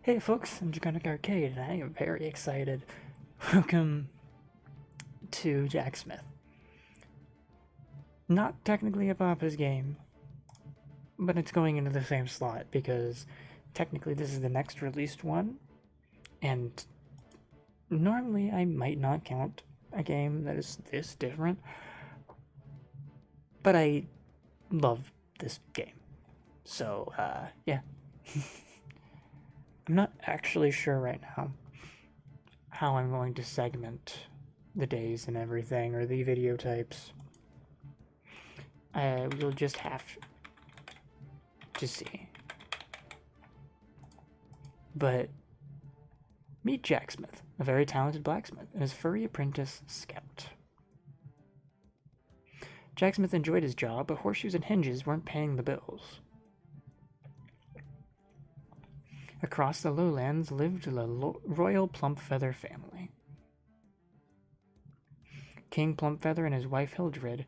Hey folks, I'm Draconic Arcade and I am very excited. Welcome to Jacksmith. Not technically a Papa's game, but it's going into the same slot because technically this is the next released one, and normally I might not count a game that is this different, but I love this game. So, yeah. I'm not actually sure right now how I'm going to segment the days and everything, or the video types. We'll just have to see. But meet Jacksmith, a very talented blacksmith, and his furry apprentice, Scout. Jacksmith enjoyed his job, but horseshoes and hinges weren't paying the bills. Across the lowlands lived the royal Plumpfeather family. King Plumpfeather and his wife Hildred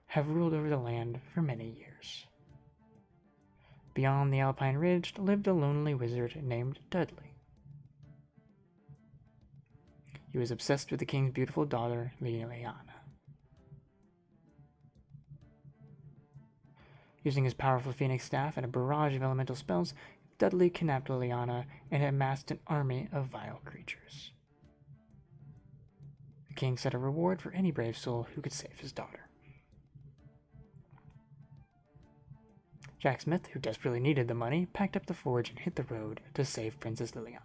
have ruled over the land for many years. Beyond the Alpine Ridge lived a lonely wizard named Dudley. He was obsessed with the king's beautiful daughter, Liliana. Using his powerful phoenix staff and a barrage of elemental spells, Dudley kidnapped Liliana and amassed an army of vile creatures. The king set a reward for any brave soul who could save his daughter. Jacksmith, who desperately needed the money, packed up the forge and hit the road to save Princess Liliana.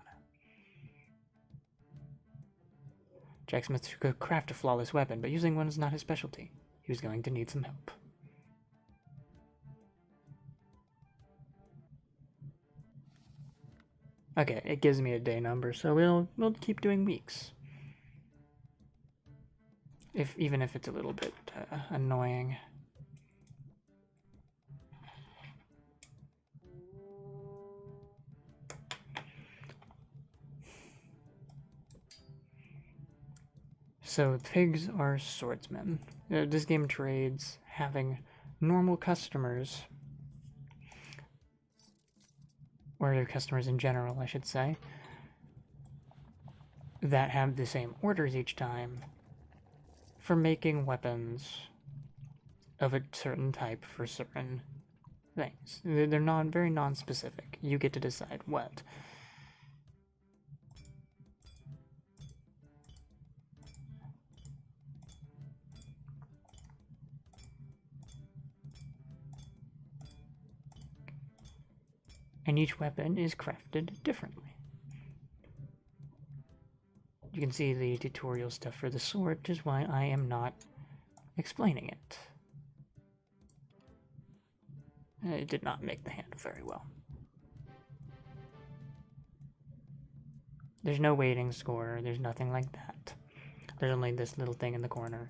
Jacksmith could craft a flawless weapon, but using one is not his specialty. He was going to need some help. Okay, it gives me a day number, so we'll keep doing weeks. Even if it's a little bit annoying. So pigs are swordsmen. This game trades having normal customers, or customers in general, I should say, that have the same orders each time for making weapons of a certain type for certain things. They're very non-specific. You get to decide what. And each weapon is crafted differently. You can see the tutorial stuff for the sword, which is why I am not explaining it. It did not make the hand very well. There's no weighting score, there's nothing like that. There's only this little thing in the corner.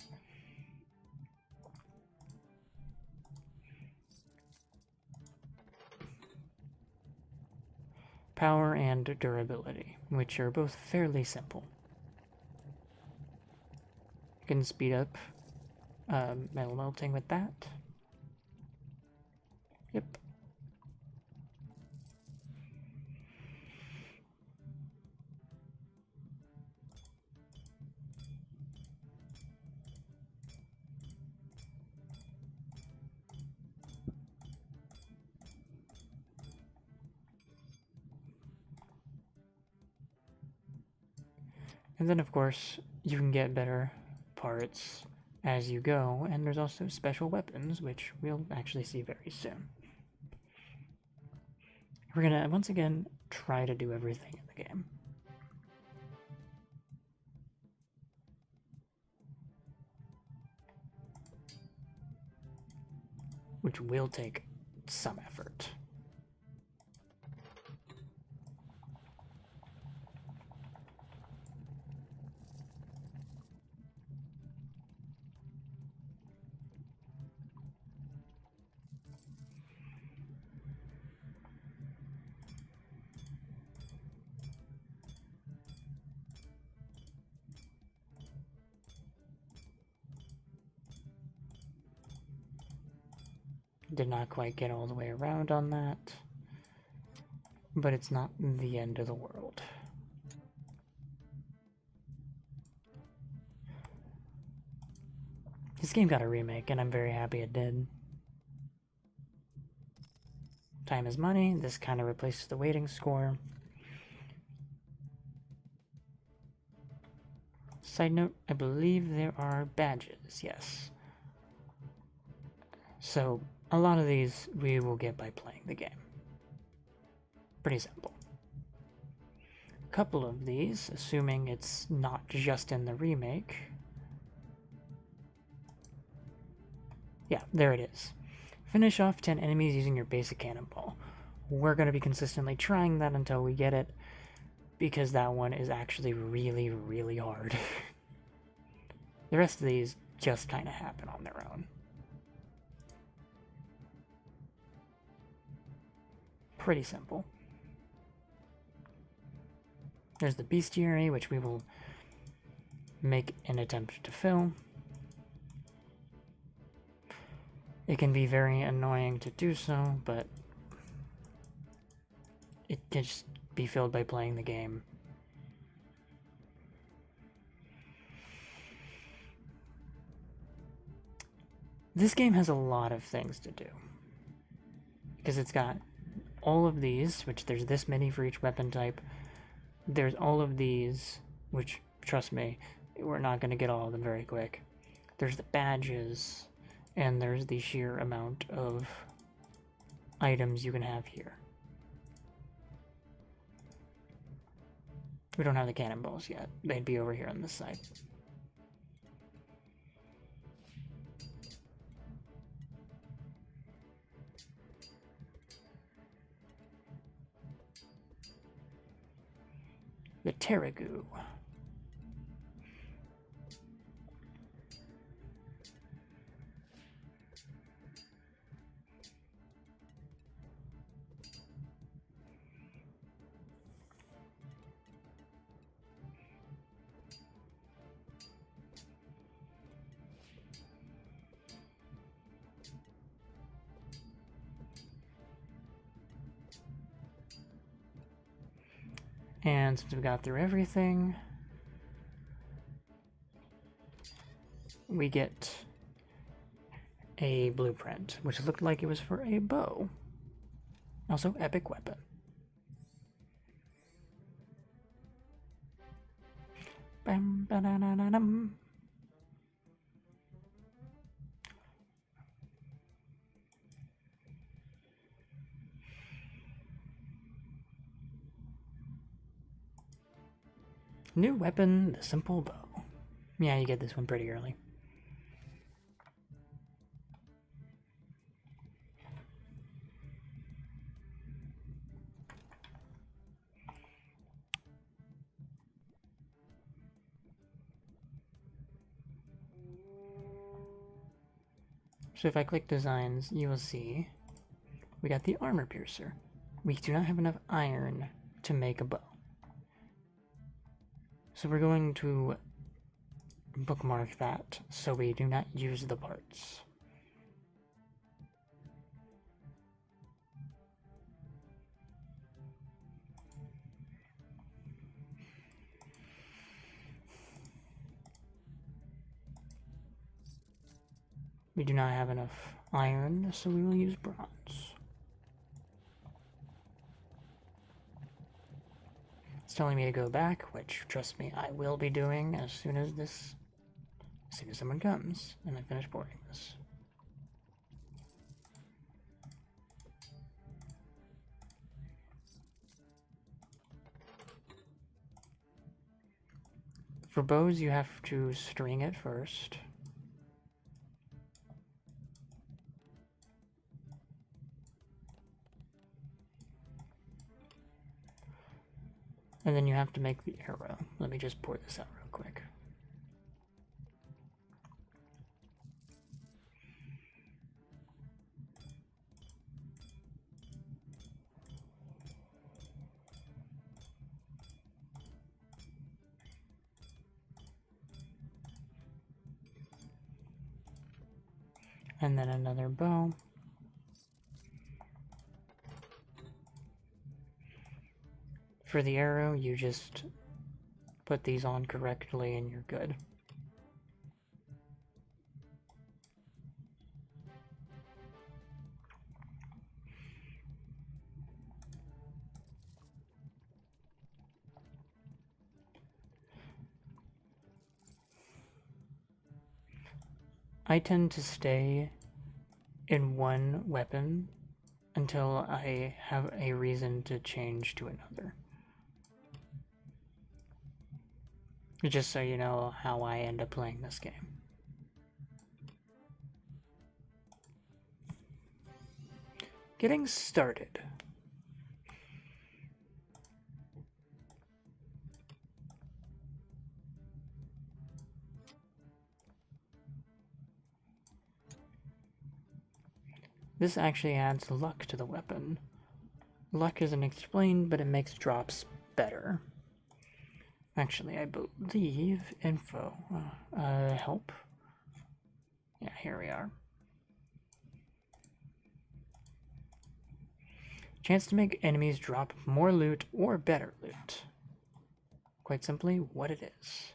Power and durability, which are both fairly simple. You can speed up metal melting with that. Yep. And then, of course, you can get better parts as you go, and there's also special weapons, which we'll actually see very soon. We're gonna, once again, try to do everything in the game. Which will take some effort. Did not quite get all the way around on that. but it's not the end of the world. This game got a remake, and I'm very happy it did. Time is money. This kind of replaces the waiting score. Side note, I believe there are badges, yes. So, a lot of these we will get by playing the game. Pretty simple. A couple of these, assuming it's not just in the remake. Yeah, there it is. Finish off 10 enemies using your basic cannonball. We're going to be consistently trying that until we get it, because that one is actually really, really hard. The rest of these just kind of happen on their own. Pretty simple. There's the bestiary, which we will make an attempt to fill. It can be very annoying to do so, but it can just be filled by playing the game. This game has a lot of things to do, because it's got all of these, which there's this many for each weapon type. There's all of these, which, trust me, we're not going to get all of them very quick. There's the badges, and there's the sheer amount of items you can have here. We don't have the cannonballs yet. They'd be over here on this side. The Terragoo. And since we got through everything, we get a blueprint, which looked like it was for a bow. Also, epic weapon. Bam, ba-da-da-da-dum. New weapon, the simple bow. Yeah, you get this one pretty early. So if I click designs, you will see we got the armor piercer. We do not have enough iron to make a bow. So we're going to bookmark that so we do not use the parts. We do not have enough iron, so we will use bronze. It's telling me to go back, which, trust me, I will be doing as soon as someone comes and I finish boarding this. For bows, you have to string it first. And then you have to make the arrow. Let me just pour this out real quick. And then another bow. For the arrow, you just put these on correctly and you're good. I tend to stay in one weapon until I have a reason to change to another. Just so you know how I end up playing this game. Getting started. This actually adds luck to the weapon. Luck isn't explained, but it makes drops better. Actually, I believe info. Help. Yeah, here we are. Chance to make enemies drop more loot or better loot. Quite simply, what it is.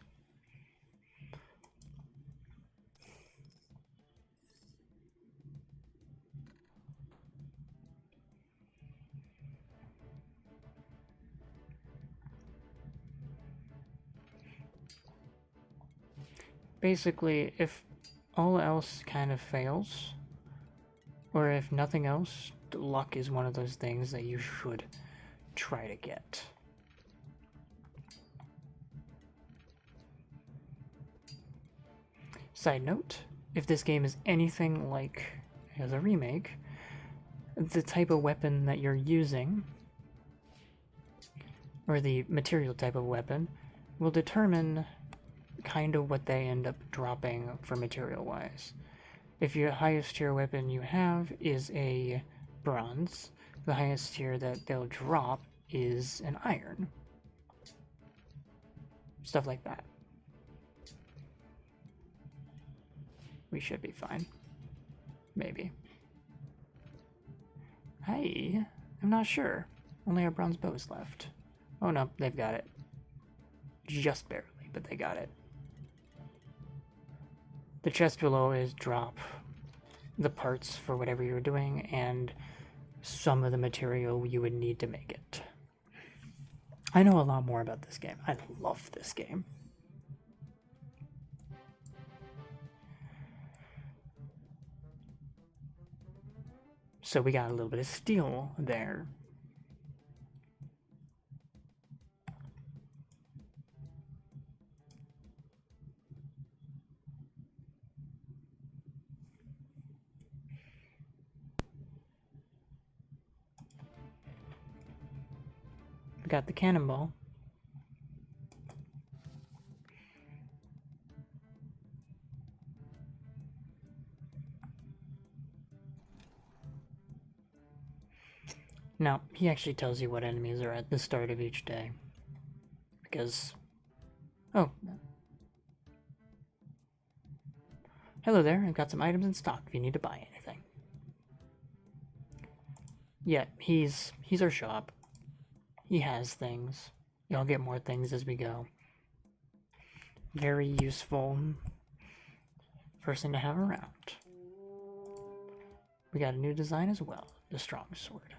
Basically, if all else kind of fails, or if nothing else, luck is one of those things that you should try to get. Side note, if this game is anything like the remake, the type of weapon that you're using, or the material type of weapon, will determine kind of what they end up dropping for material-wise. If your highest tier weapon you have is a bronze, the highest tier that they'll drop is an iron. Stuff like that. We should be fine. Maybe. Hey, I'm not sure. Only our bronze bows left. Oh no, they've got it. Just barely, but they got it. The chest below is drop the parts for whatever you're doing and some of the material you would need to make it. I know a lot more about this game. I love this game. So we got a little bit of steel there. We got the cannonball. Now, he actually tells you what enemies are at the start of each day. Because... Oh. Hello there, I've got some items in stock if you need to buy anything. Yeah, he's our shop. He has things. Y'all get more things as we go. Very useful person to have around. We got a new design as well, the strong sword.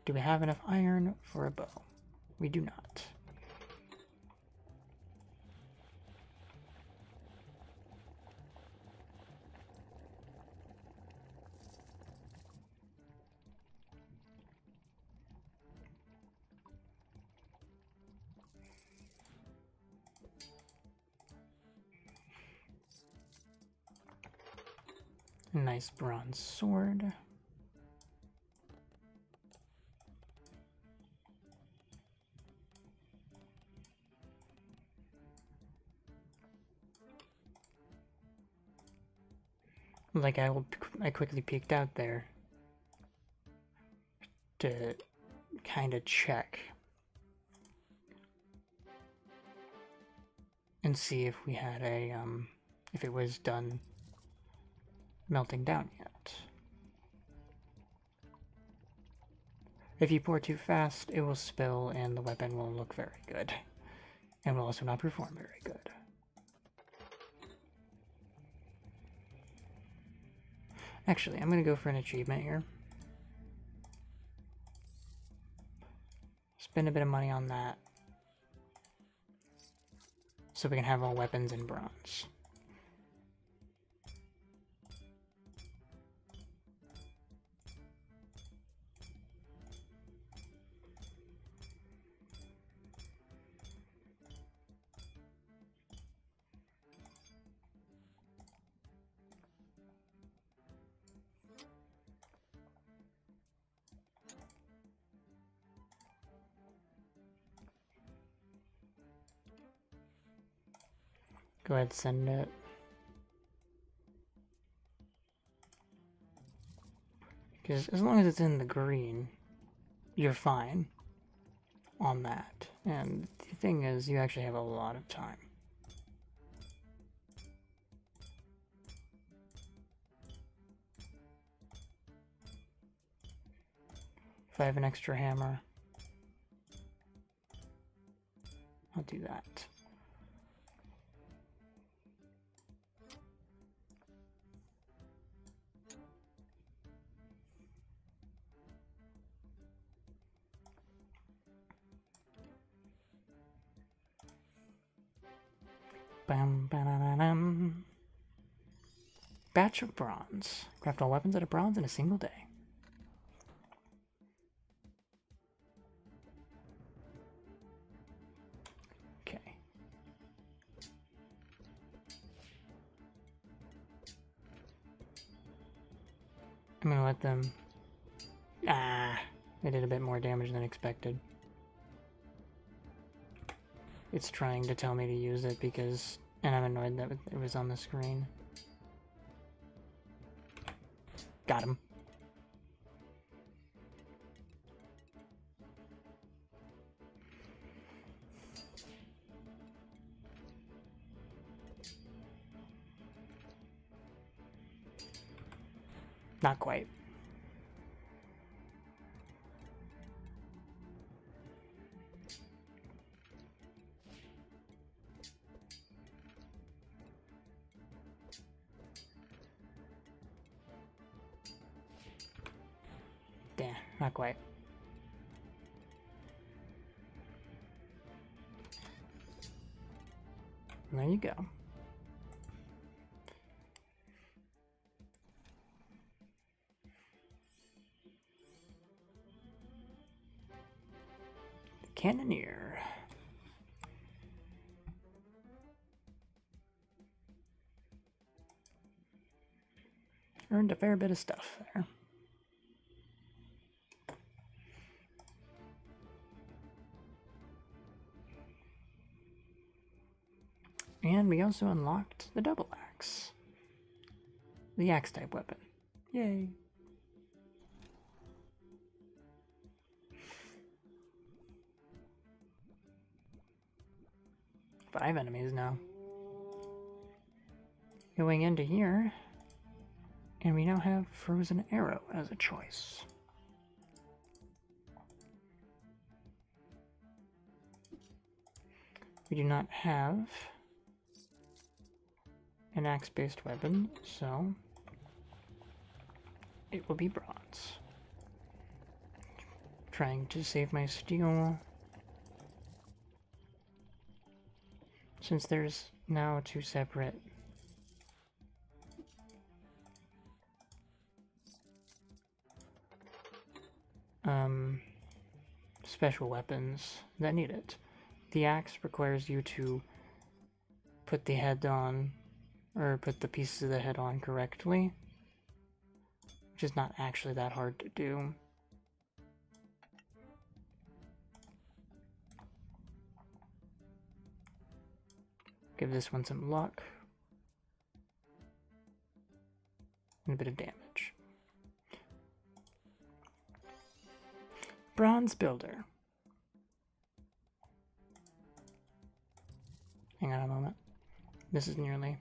Do we have enough iron for a bow? We do not. Nice bronze sword. Like I quickly peeked out there to kind of check and see if we had a if it was done melting down yet. If you pour too fast, it will spill and the weapon will look very good. And will also not perform very good. Actually, I'm going to go for an achievement here. Spend a bit of money on that. So we can have all weapons in bronze. Go ahead, send it. Because as long as it's in the green, you're fine on that. And the thing is, you actually have a lot of time. If I have an extra hammer, I'll do that. Bam, ba-da-da-dum. Batch of bronze. Craft all weapons out of bronze in a single day. Okay. I'm gonna let them... Ah! They did a bit more damage than expected. It's trying to tell me to use it because... And I'm annoyed that it was on the screen. Got him. Not quite. Damn, not quite. And there you go. Cannoneer. Earned a fair bit of stuff there. And we also unlocked the double axe. The axe type weapon. Yay. Five enemies now. Going into here, and we now have Frozen Arrow as a choice. We do not have an axe-based weapon, so it will be bronze. Trying to save my steel. Since there's now two separate special weapons that need it. The axe requires you to put the head on, or put the pieces of the head on correctly, which is not actually that hard to do. Give this one some luck. And a bit of damage. Bronze Builder. Hang on a moment. This is nearly...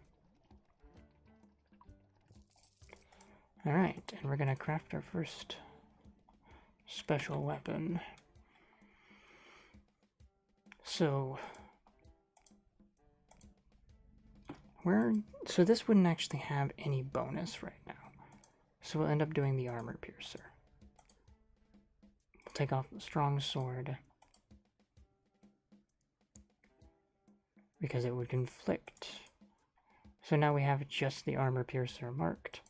Alright, and we're gonna craft our first special weapon. So this wouldn't actually have any bonus right now. So we'll end up doing the armor piercer. We'll take off the strong sword because it would conflict. So now we have just the armor piercer marked.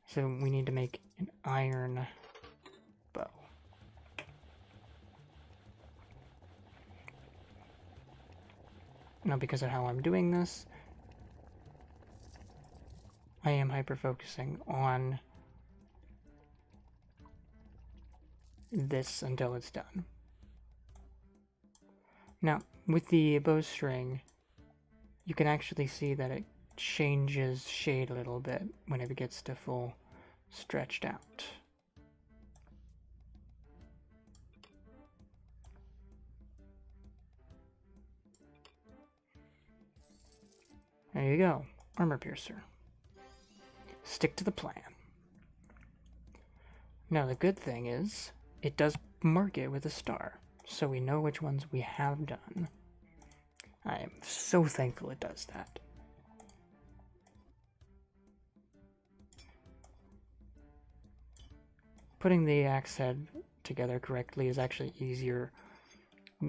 So we need to make an iron bow. Now because of how I'm doing this, I am hyper-focusing on this until it's done. Now, with the bowstring, you can actually see that it changes shade a little bit whenever it gets to full stretched out. There you go, armor piercer. Stick to the plan. Now the good thing is, it does mark it with a star, so we know which ones we have done. I am so thankful it does that. Putting the axe head together correctly is actually easier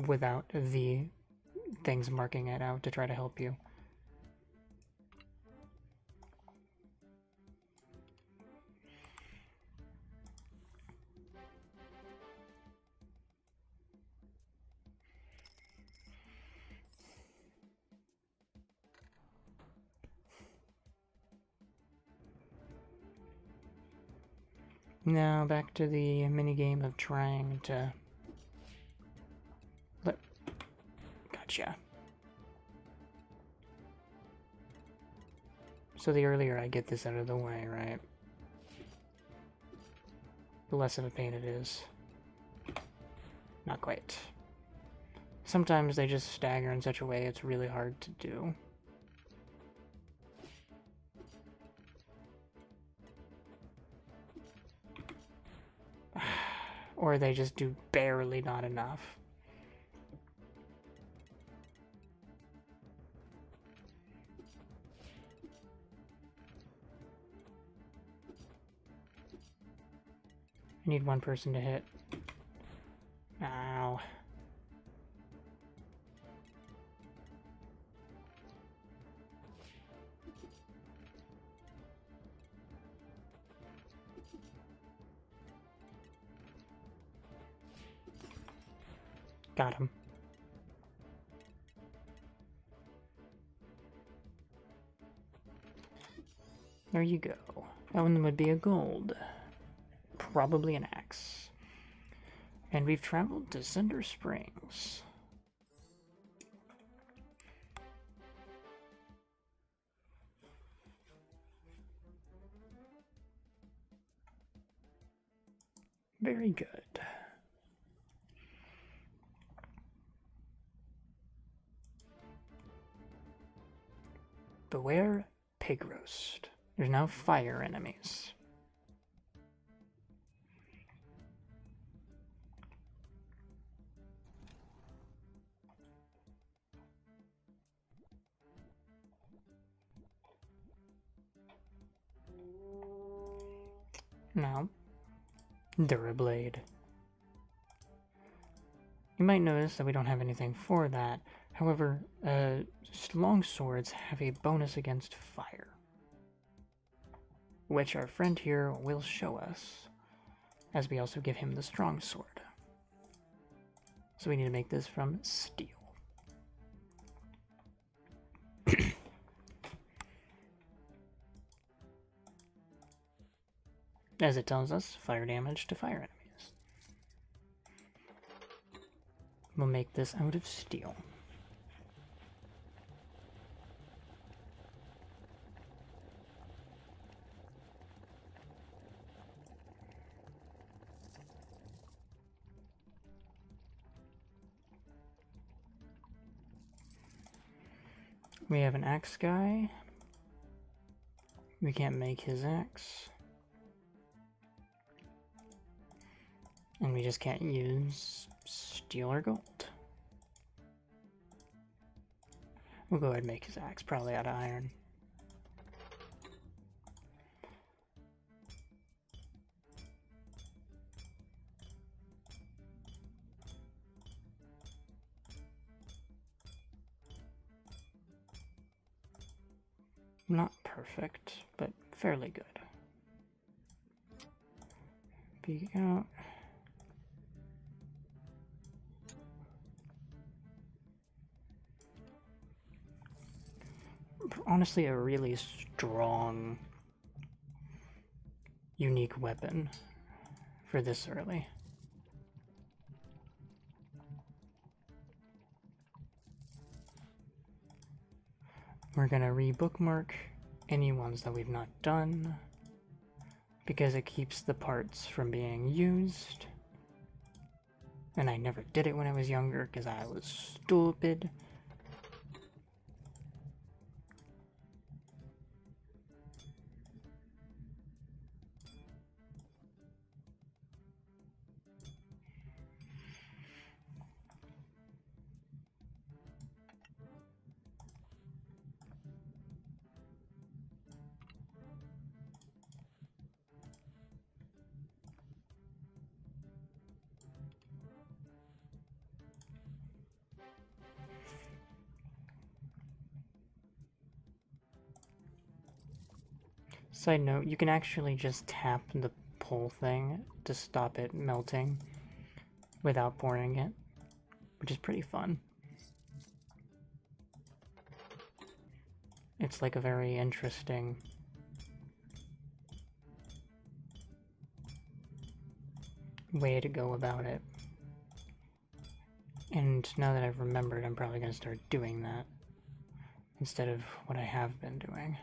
without the things marking it out to try to help you. Now back to the minigame of trying to... Gotcha. So the earlier I get this out of the way, right? The less of a pain it is. Not quite. Sometimes they just stagger in such a way it's really hard to do. Or they just do barely not enough. I need one person to hit. Ow. Got him. There you go. That one would be a gold. Probably an axe. And we've traveled to Cinder Springs. Very good. Beware pig roast. There's now fire enemies. Now, Durablade. You might notice that we don't have anything for that. However, long swords have a bonus against fire, which our friend here will show us, as we also give him the strong sword. So we need to make this from steel. As it tells us, fire damage to fire enemies. We'll make this out of steel. We have an axe guy. We can't make his axe. And we just can't use steel or gold. We'll go ahead and make his axe, probably out of iron. Not perfect, but fairly good. Peek out. Honestly, a really strong, unique weapon for this early. We're gonna re-bookmark any ones that we've not done because it keeps the parts from being used. And I never did it when I was younger because I was stupid. Side note, you can actually just tap the pull thing to stop it melting without pouring it, which is pretty fun. It's like a very interesting way to go about it. And now that I've remembered, I'm probably going to start doing that instead of what I have been doing.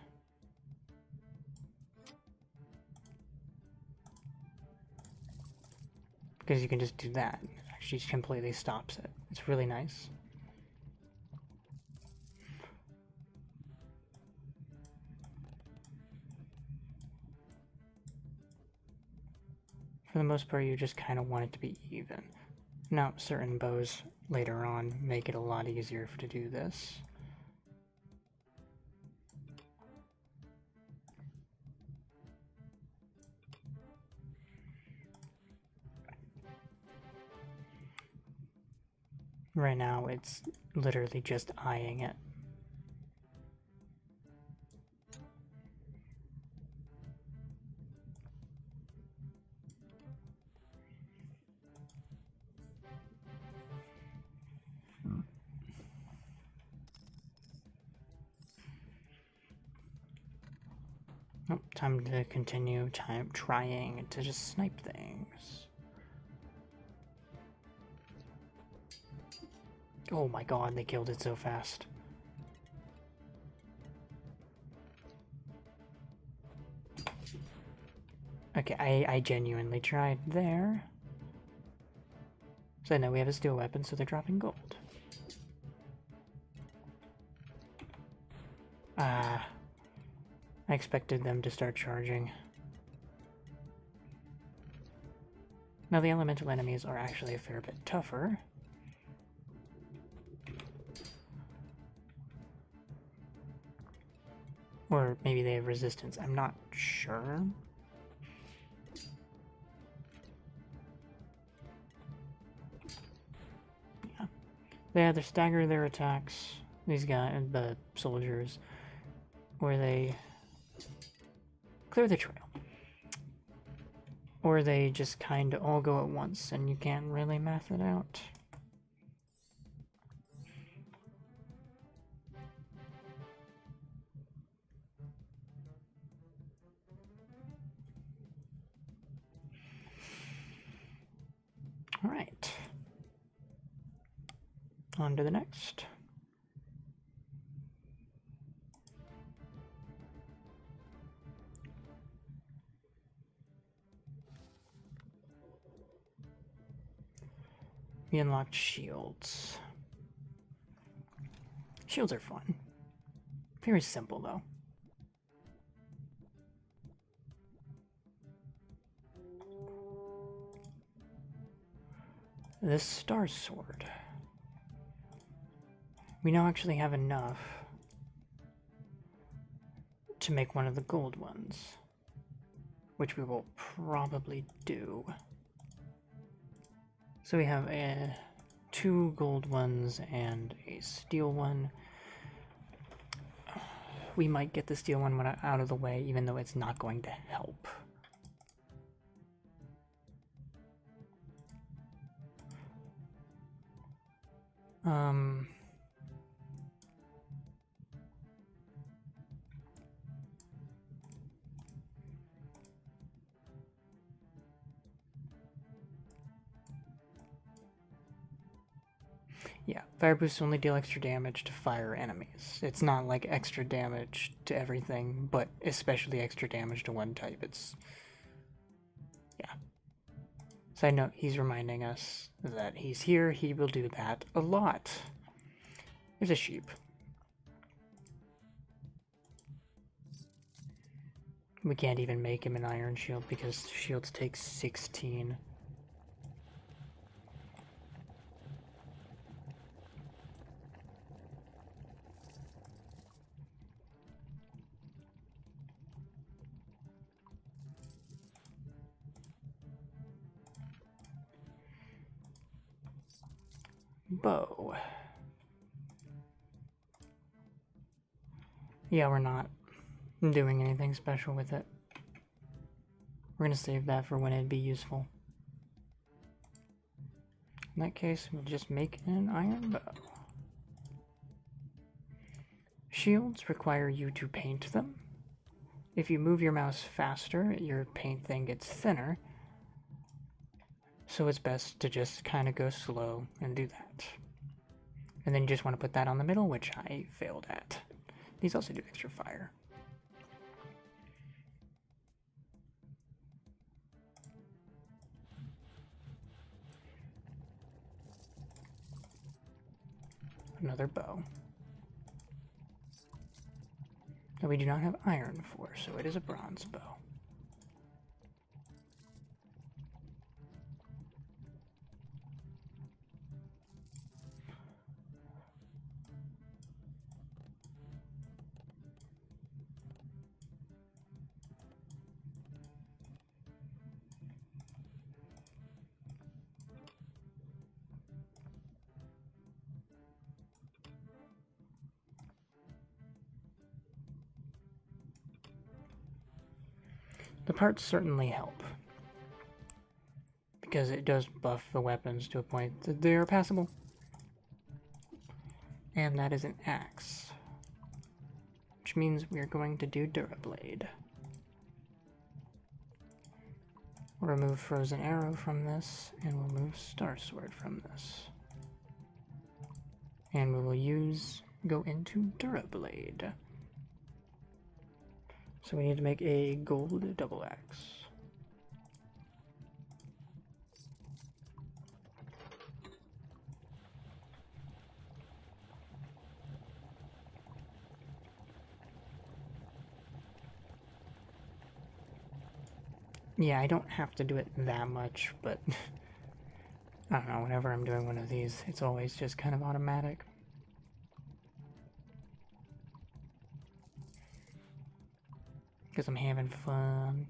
Because you can just do that. It actually completely stops it. It's really nice. For the most part, you just kind of want it to be even. Now, certain bows later on make it a lot easier to do this. Right now, it's literally just eyeing it. Nope, time to continue trying to just snipe things. Oh my god, they killed it so fast. Okay, I genuinely tried there. So now we have a steel weapon, so they're dropping gold. I expected them to start charging. Now the elemental enemies are actually a fair bit tougher. Or maybe they have resistance, I'm not sure. Yeah. They either stagger their attacks, these guys, the soldiers, or they clear the trail. Or they just kind of all go at once and you can't really math it out. Alright. On to the next. We unlocked shields. Shields are fun. Very simple though. this star sword. We now actually have enough to make one of the gold ones, which we will probably do. So we have two gold ones and a steel one. We might get the steel one out of the way, even though it's not going to help. Yeah, fire boosts only deal extra damage to fire enemies. It's not like extra damage to everything, but especially extra damage to one type. It's... yeah. Side note, he's reminding us that he's here, he will do that a lot. There's a sheep. We can't even make him an iron shield because shields take 16. Bow. Yeah, we're not doing anything special with it. We're gonna save that for when it'd be useful. In that case, we'll just make an iron bow. Shields require you to paint them. If you move your mouse faster, your paint thing gets thinner. So it's best to just kind of go slow and do that. And then you just want to put that on the middle, which I failed at. These also do extra fire. Another bow. That we do not have iron for, so it is a bronze bow. The parts certainly help, because it does buff the weapons to a point that they are passable. And that is an axe, which means we are going to do Durablade. We'll remove Frozen Arrow from this, and we'll move Star Sword from this. And we will go into Durablade. So we need to make a gold double axe. Yeah, I don't have to do it that much, but I don't know, whenever I'm doing one of these, it's always just kind of automatic. Because I'm having fun.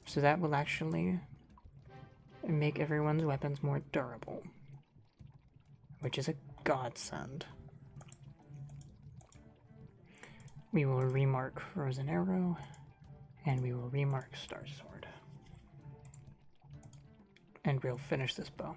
So that will actually make everyone's weapons more durable, which is a godsend. We will remark Frozen Arrow, and we will remark Star Sword. And we'll finish this bow.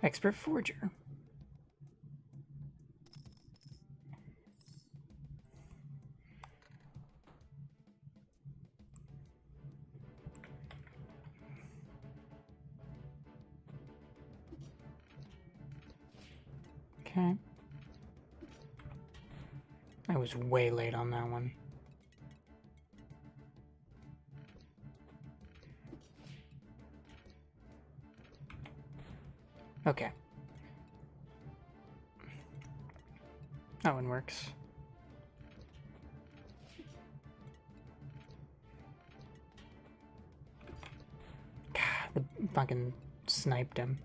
Expert forger. Okay. I was way late on that one. Okay. That one works. God, the fucking sniped him.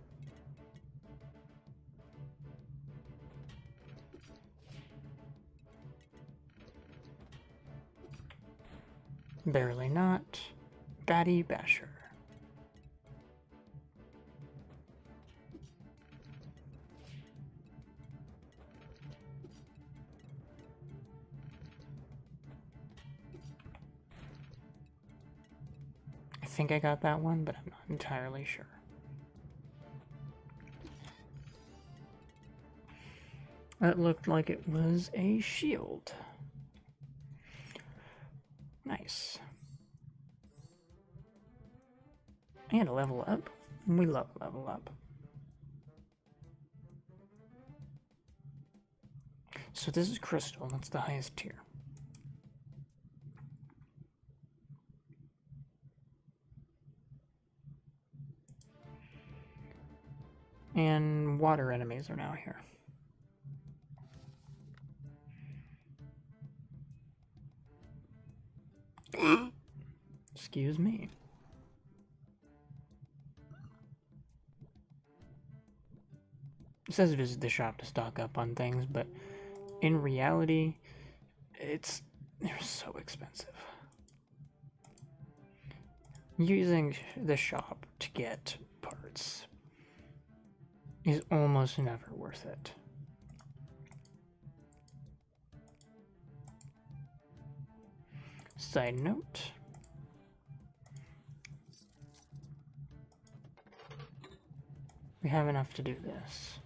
Barely not. Batty Basher. I think I got that one, but I'm not entirely sure. That looked like it was a shield. Nice. And a level up. We love level up. So this is crystal. That's the highest tier. And water enemies are now here. Excuse me. It says visit the shop to stock up on things, but in reality, they're so expensive. Using the shop to get parts is almost never worth it. Side note. We have enough to do this.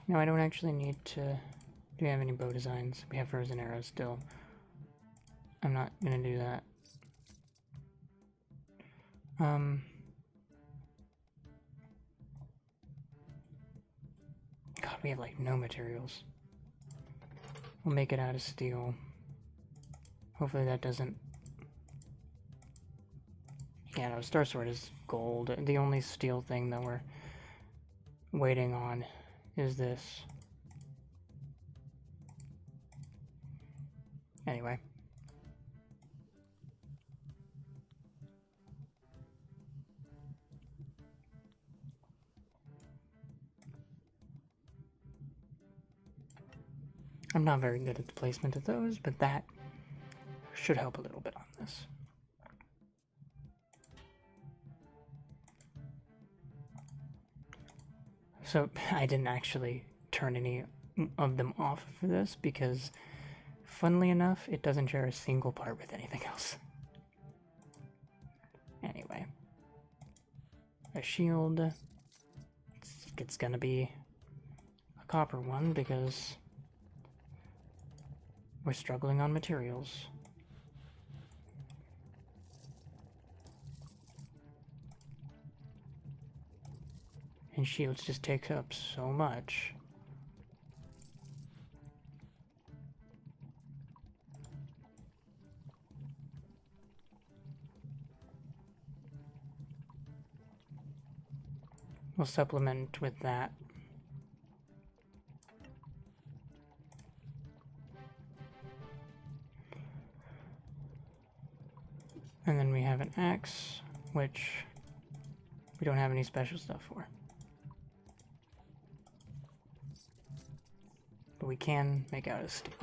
No, I don't actually need to. Do we have any bow designs? We have frozen arrows still. I'm not gonna do that. God, we have like no materials. We'll make it out of steel. Hopefully that doesn't. Yeah, no, Star Sword is gold. The only steel thing that we're waiting on is this. Anyway. I'm not very good at the placement of those, but that should help a little bit on this. So I didn't actually turn any of them off for this because, funnily enough, it doesn't share a single part with anything else. Anyway. A shield. It's gonna be a copper one because we're struggling on materials. And shields just take up so much. We'll supplement with that. And then we have an axe, which we don't have any special stuff for. But we can make out of steel.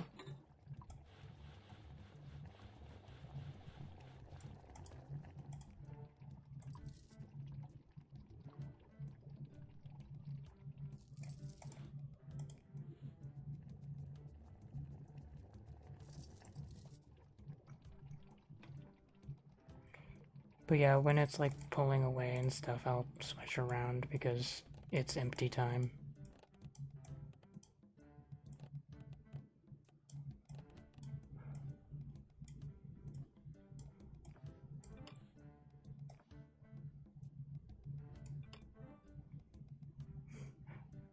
But yeah, when it's like pulling away and stuff, I'll switch around because it's empty time.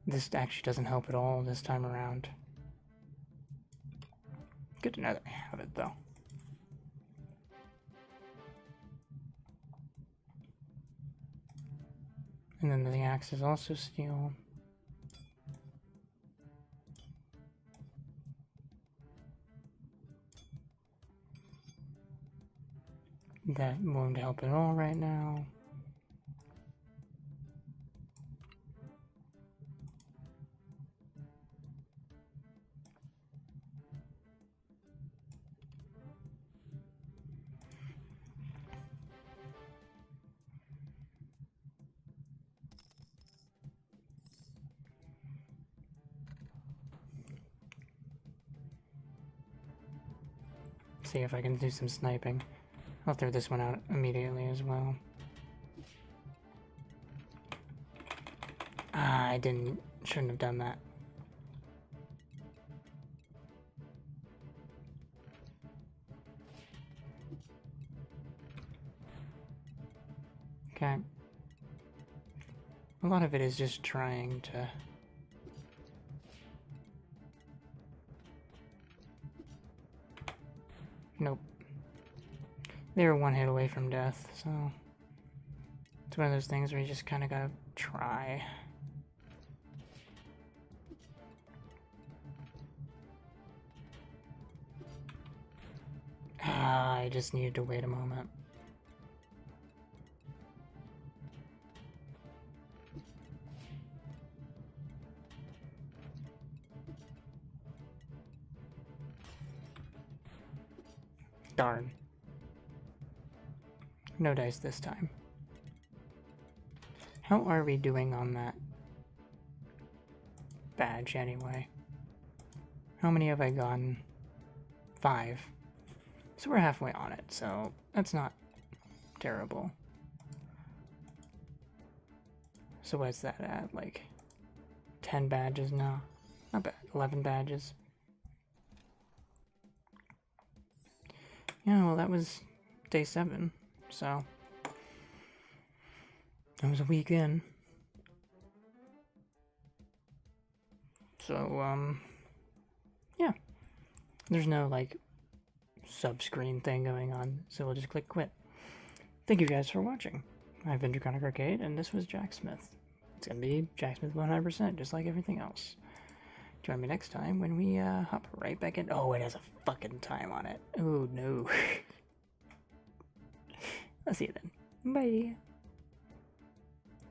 This actually doesn't help at all this time around. Good to know that I have it though. And then the axe is also steel. That won't help at all right now. See if I can do some sniping. I'll throw this one out immediately as well. Ah, I shouldn't have done that. Okay. A lot of it is just trying to... Nope. They were one hit away from death, so... It's one of those things where you just kind of gotta try. Ah, I just needed to wait a moment. Darn. No dice this time. How are we doing on that badge anyway? How many have I gotten? 5. So we're halfway on it, so that's not terrible. So what's that at? Like 10 badges now? Not bad. 11 badges. Yeah, well, that was day 7, so that was a week in. So, yeah. There's no, like, sub-screen thing going on, so we'll just click quit. Thank you guys for watching. I've been Draconic Arcade, and this was Jacksmith. It's gonna be Jacksmith 100%, just like everything else. Join me next time when we hop right back in. Oh, it has a fucking time on it. Oh no. I'll see you then. Bye.